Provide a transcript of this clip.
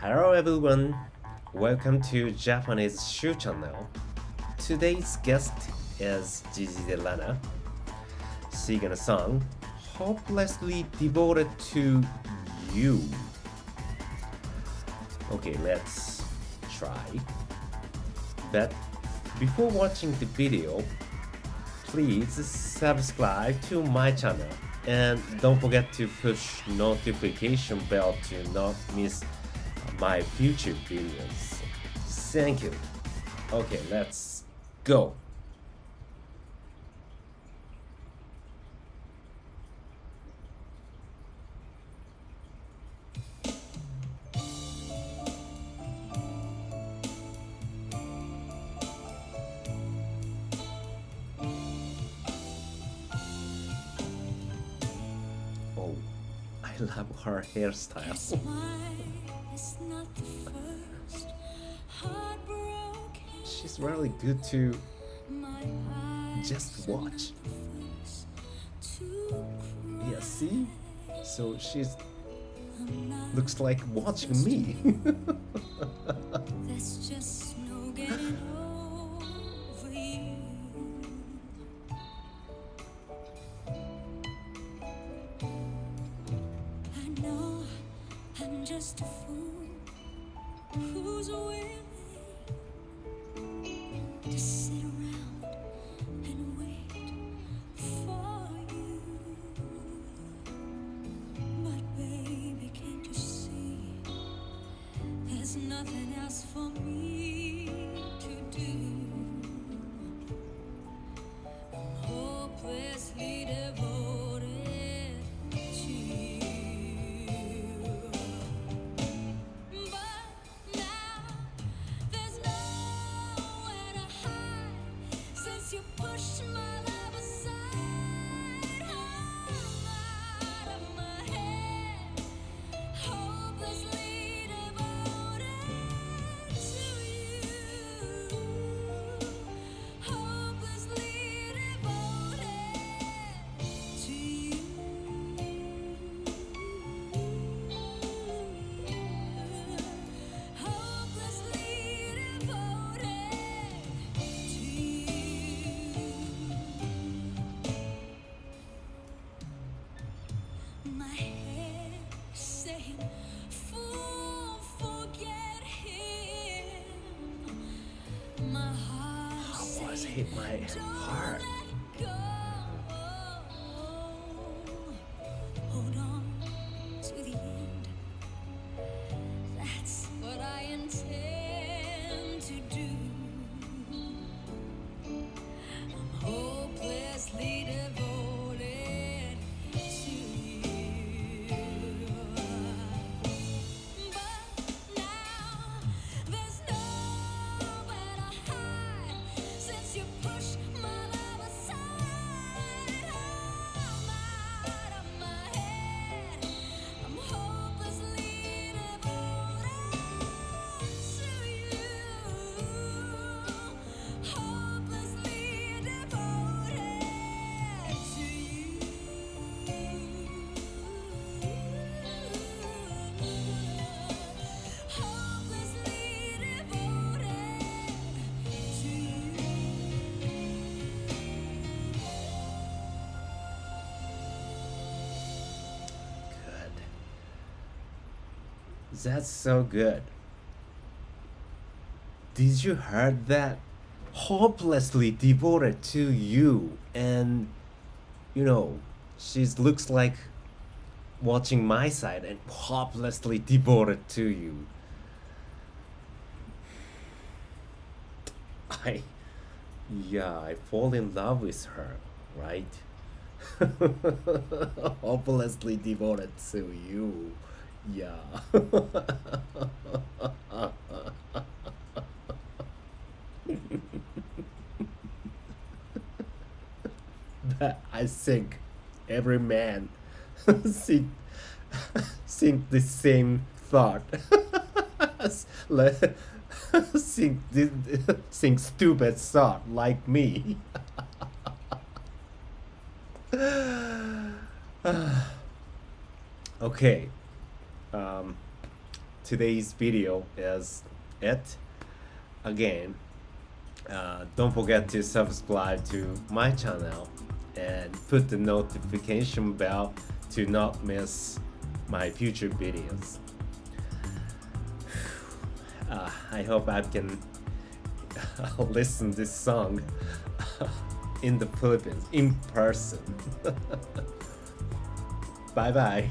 Hello everyone, welcome to Japanese Shoe Channel. Today's guest is GIGI de LANA, singing a song hopelessly devoted to you. Okay, let's try. But before watching the video, please subscribe to my channel and don't forget to push notification bell to not miss my future videos. Thank you. Okay, let's go. Oh, I love her hairstyle. She's really good to just watch. Yeah, see? So she's looks like watching me. There's just no getting over you. I know I'm just a fool who's willing to sit around and wait for you. But baby, can't you see there's nothing else for me to do? I'm hopelessly devoted to you. But now there's nowhere to hide since you pushed my love aside. I'm out of my head, hopelessly devoted to you. Hopelessly devoted to you. Hopelessly devoted to you. My head saying, fool, forget him. My heart How was saying, hit my heart? let go. Hold on to the end. That's what I intend to do. I'm hopelessly devoted to you. But now there's nowhere to hide since you pushed my love aside. I'm out of my head. I'm hopelessly devoted to you. Hopelessly devoted to you. Hopelessly devoted to Good. That's so good. Did you heard that? Hopelessly devoted to you, and you know, she looks like watching my side and hopelessly devoted to you. I, yeah, I fall in love with her, right? Hopelessly devoted to you. Yeah. But I think every man think, think the same thought. Like, think stupid thought like me. Okay. today's video is it. Again, don't forget to subscribe to my channel and put the notification bell to not miss my future videos. I hope I can listen this song in the Philippines in person. Bye bye.